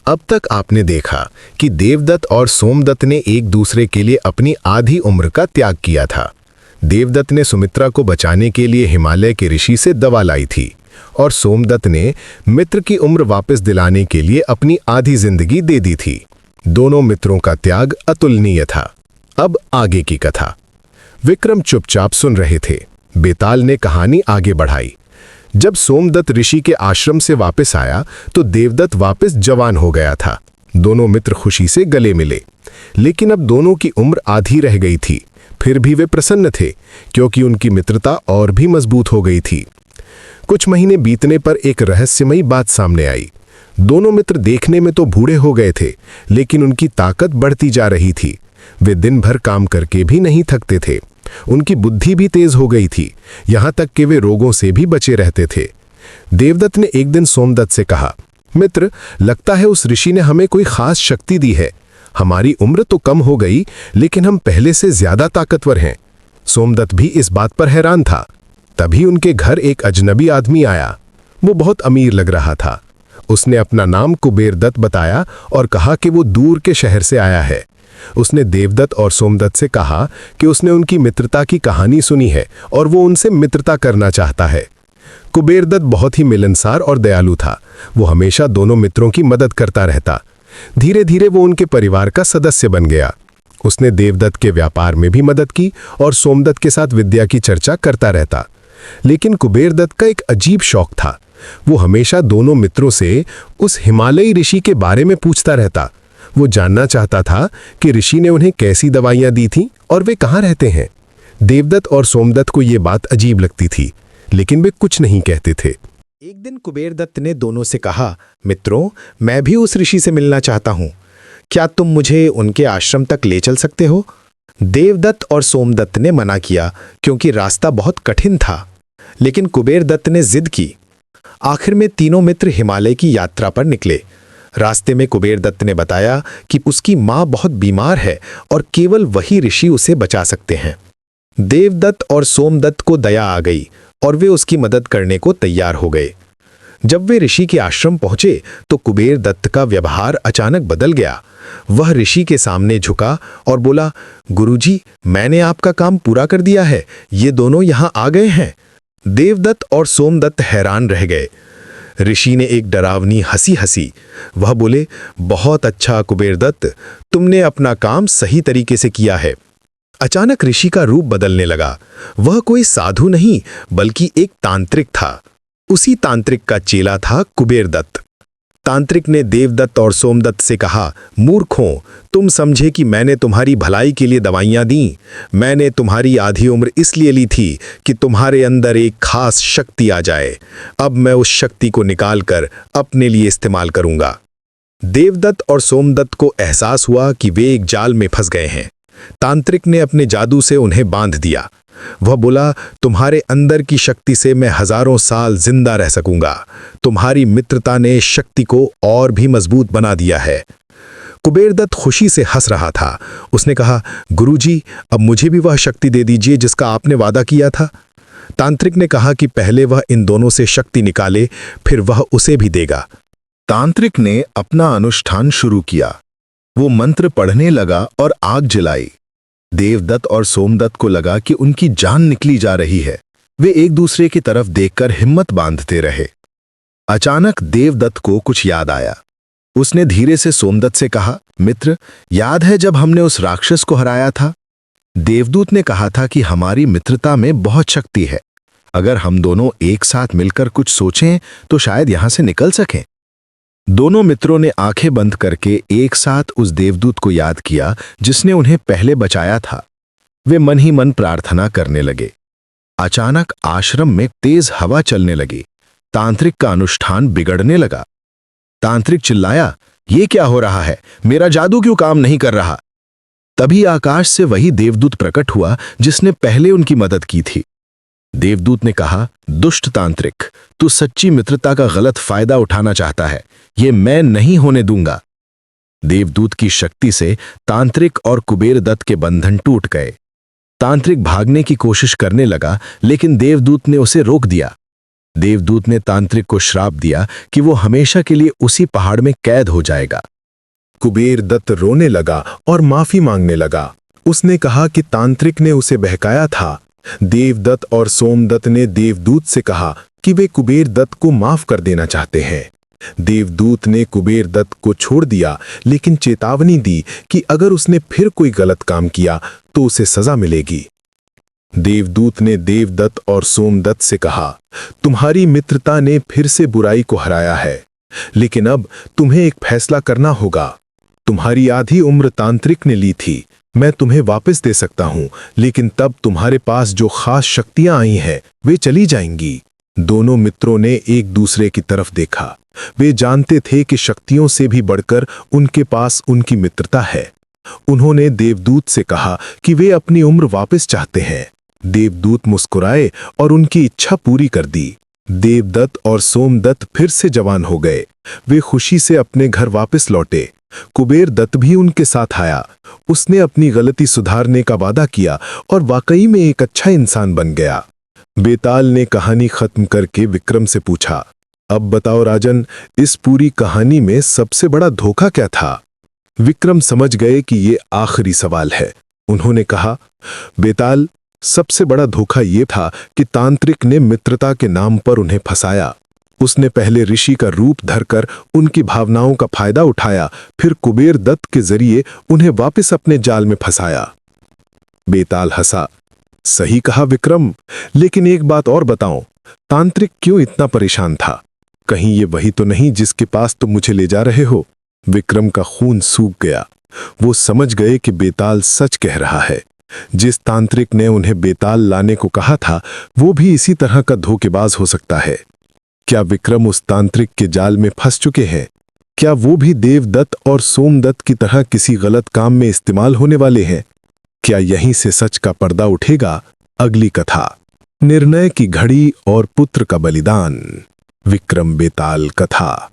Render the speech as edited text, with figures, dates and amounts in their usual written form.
अब तक आपने देखा कि देवदत्त और सोमदत्त ने एक दूसरे के लिए अपनी आधी उम्र का त्याग किया था। देवदत्त ने सुमित्रा को बचाने के लिए हिमालय के ऋषि से दवा लाई थी और सोमदत्त ने मित्र की उम्र वापस दिलाने के लिए अपनी आधी जिंदगी दे दी थी। दोनों मित्रों का त्याग अतुलनीय था। अब आगे की कथा। विक्रम चुपचाप सुन रहे थे। बेताल ने कहानी आगे बढ़ाई। जब सोमदत्त ऋषि के आश्रम से वापस आया तो देवदत्त वापस जवान हो गया था। दोनों मित्र खुशी से गले मिले, लेकिन अब दोनों की उम्र आधी रह गई थी। फिर भी वे प्रसन्न थे क्योंकि उनकी मित्रता और भी मजबूत हो गई थी। कुछ महीने बीतने पर एक रहस्यमयी बात सामने आई। दोनों मित्र देखने में तो बूढ़े हो गए थे, लेकिन उनकी ताकत बढ़ती जा रही थी। वे दिन भर काम करके भी नहीं थकते थे। उनकी बुद्धि भी तेज हो गई थी, यहां तक कि वे रोगों से भी बचे रहते थे। देवदत्त ने एक दिन सोमदत्त से कहा, मित्र, लगता है उस ऋषि ने हमें कोई खास शक्ति दी है। हमारी उम्र तो कम हो गई, लेकिन हम पहले से ज्यादा ताकतवर हैं। सोमदत्त भी इस बात पर हैरान था। तभी उनके घर एक अजनबी आदमी आया। वो बहुत अमीर लग रहा था। उसने अपना नाम कुबेरदत्त बताया और कहा कि वो दूर के शहर से आया है। उसने देवदत्त और सोमदत्त से कहा कि उसने उनकी मित्रता की कहानी सुनी है और वो उनसे मित्रता करना चाहता है। कुबेरदत्त बहुत ही मिलनसार और दयालु था। वो हमेशा दोनों मित्रों की मदद करता रहता। धीरे धीरे वो उनके परिवार का सदस्य बन गया। उसने देवदत्त के व्यापार में भी मदद की और सोमदत्त के साथ विद्या की चर्चा करता रहता। लेकिन कुबेरदत्त का एक अजीब शौक था। वो हमेशा दोनों मित्रों से उस हिमालयी ऋषि के बारे में पूछता रहता। वो जानना चाहता था कि ऋषि ने उन्हें कैसी दवाइयां दी थीं और वे कहाँ रहते हैं। देवदत्त और सोमदत्त को ये बात अजीब लगती थी, लेकिन वे कुछ नहीं कहते थे। एक दिन कुबेरदत्त ने दोनों से कहा, मित्रों, मैं भी उस ऋषि से मिलना चाहता हूं। क्या तुम मुझे उनके आश्रम तक ले चल सकते हो? देवदत्त और सोमदत्त ने मना किया क्योंकि रास्ता बहुत कठिन था, लेकिन कुबेरदत्त ने जिद की। आखिर में तीनों मित्र हिमालय की यात्रा पर निकले। रास्ते में कुबेरदत्त ने बताया कि उसकी मां बहुत बीमार है और केवल वही ऋषि उसे बचा सकते हैं। देवदत्त और सोमदत्त को दया आ गई और वे उसकी मदद करने को तैयार हो गए। जब वे ऋषि के आश्रम पहुंचे तो कुबेरदत्त का व्यवहार अचानक बदल गया। वह ऋषि के सामने झुका और बोला, गुरुजी, मैंने आपका काम पूरा कर दिया है। ये दोनों यहां आ गए हैं। देवदत्त और सोमदत्त हैरान रह गए। ऋषि ने एक डरावनी हंसी हंसी। वह बोले, बहुत अच्छा कुबेरदत्त, तुमने अपना काम सही तरीके से किया है। अचानक ऋषि का रूप बदलने लगा। वह कोई साधु नहीं बल्कि एक तांत्रिक था। उसी तांत्रिक का चेला था कुबेरदत्त। तांत्रिक ने देवदत्त और सोमदत्त से कहा, मूर्खों, तुम समझे कि मैंने तुम्हारी भलाई के लिए दवाइयां दी। मैंने तुम्हारी आधी उम्र इसलिए ली थी कि तुम्हारे अंदर एक खास शक्ति आ जाए। अब मैं उस शक्ति को निकालकर अपने लिए इस्तेमाल करूंगा। देवदत्त और सोमदत्त को एहसास हुआ कि वे एक जाल में फंस गए हैं। तांत्रिक ने अपने जादू से उन्हें बांध दिया। वह बोला, तुम्हारे अंदर की शक्ति से मैं हजारों साल जिंदा रह सकूंगा। तुम्हारी मित्रता ने शक्ति को और भी मजबूत बना दिया है। कुबेरदत्त खुशी से हंस रहा था। उसने कहा, गुरुजी, अब मुझे भी वह शक्ति दे दीजिए जिसका आपने वादा किया था। तांत्रिक ने कहा कि पहले वह इन दोनों से शक्ति निकाले, फिर वह उसे भी देगा। तांत्रिक ने अपना अनुष्ठान शुरू किया। वो मंत्र पढ़ने लगा और आग जलाई। देवदत्त और सोमदत्त को लगा कि उनकी जान निकली जा रही है। वे एक दूसरे की तरफ देखकर हिम्मत बांधते रहे। अचानक देवदत्त को कुछ याद आया। उसने धीरे से सोमदत्त से कहा, मित्र, याद है जब हमने उस राक्षस को हराया था? देवदूत ने कहा था कि हमारी मित्रता में बहुत शक्ति है। अगर हम दोनों एक साथ मिलकर कुछ सोचें तो शायद यहां से निकल सकें। दोनों मित्रों ने आंखें बंद करके एक साथ उस देवदूत को याद किया जिसने उन्हें पहले बचाया था। वे मन ही मन प्रार्थना करने लगे। अचानक आश्रम में तेज हवा चलने लगी। तांत्रिक का अनुष्ठान बिगड़ने लगा। तांत्रिक चिल्लाया, ये क्या हो रहा है? मेरा जादू क्यों काम नहीं कर रहा? तभी आकाश से वही देवदूत प्रकट हुआ जिसने पहले उनकी मदद की थी। देवदूत ने कहा, दुष्ट तांत्रिक, तू सच्ची मित्रता का गलत फायदा उठाना चाहता है। ये मैं नहीं होने दूंगा। देवदूत की शक्ति से तांत्रिक और कुबेरदत्त के बंधन टूट गए। तांत्रिक भागने की कोशिश करने लगा, लेकिन देवदूत ने उसे रोक दिया। देवदूत ने तांत्रिक को श्राप दिया कि वो हमेशा के लिए उसी पहाड़ में कैद हो जाएगा। कुबेर दत्त रोने लगा और माफी मांगने लगा। उसने कहा कि तांत्रिक ने उसे बहकाया था। देवदत्त और सोमदत्त ने देवदूत से कहा कि वे कुबेर दत्त को माफ कर देना चाहते हैं। देवदूत ने कुबेर दत्त को छोड़ दिया, लेकिन चेतावनी दी कि अगर उसने फिर कोई गलत काम किया तो उसे सजा मिलेगी। देवदूत ने देवदत्त और सोमदत्त से कहा, तुम्हारी मित्रता ने फिर से बुराई को हराया है, लेकिन अब तुम्हें एक फैसला करना होगा। तुम्हारी आधी उम्र तांत्रिक ने ली थी, मैं तुम्हें वापस दे सकता हूं, लेकिन तब तुम्हारे पास जो खास शक्तियां आई हैं वे चली जाएंगी। दोनों मित्रों ने एक दूसरे की तरफ देखा। वे जानते थे कि शक्तियों से भी बढ़कर उनके पास उनकी मित्रता है। उन्होंने देवदूत से कहा कि वे अपनी उम्र वापस चाहते हैं। देवदूत मुस्कुराए और उनकी इच्छा पूरी कर दी। देवदत्त और सोमदत्त फिर से जवान हो गए। वे खुशी से अपने घर वापस लौटे। कुबेर दत्त भी उनके साथ आया। उसने अपनी गलती सुधारने का वादा किया और वाकई में एक अच्छा इंसान बन गया। बेताल ने कहानी खत्म करके विक्रम से पूछा, अब बताओ राजन, इस पूरी कहानी में सबसे बड़ा धोखा क्या था? विक्रम समझ गए कि ये आखिरी सवाल है। उन्होंने कहा, बेताल, सबसे बड़ा धोखा ये था कि तांत्रिक ने मित्रता के नाम पर उन्हें फंसाया। उसने पहले ऋषि का रूप धरकर उनकी भावनाओं का फायदा उठाया, फिर कुबेर दत्त के जरिए उन्हें वापस अपने जाल में फंसाया। बेताल हंसा, सही कहा विक्रम, लेकिन एक बात और बताओ, तांत्रिक क्यों इतना परेशान था? कहीं ये वही तो नहीं जिसके पास तुम मुझे ले जा रहे हो? विक्रम का खून सूख गया। वो समझ गए कि बेताल सच कह रहा है। जिस तांत्रिक ने उन्हें बेताल लाने को कहा था, वो भी इसी तरह का धोखेबाज हो सकता है। क्या विक्रम उस तांत्रिक के जाल में फंस चुके हैं? क्या वो भी देवदत्त और सोमदत्त की तरह किसी गलत काम में इस्तेमाल होने वाले हैं? क्या यहीं से सच का पर्दा उठेगा? अगली कथा, निर्णय की घड़ी और पुत्र का बलिदान। विक्रम बेताल कथा।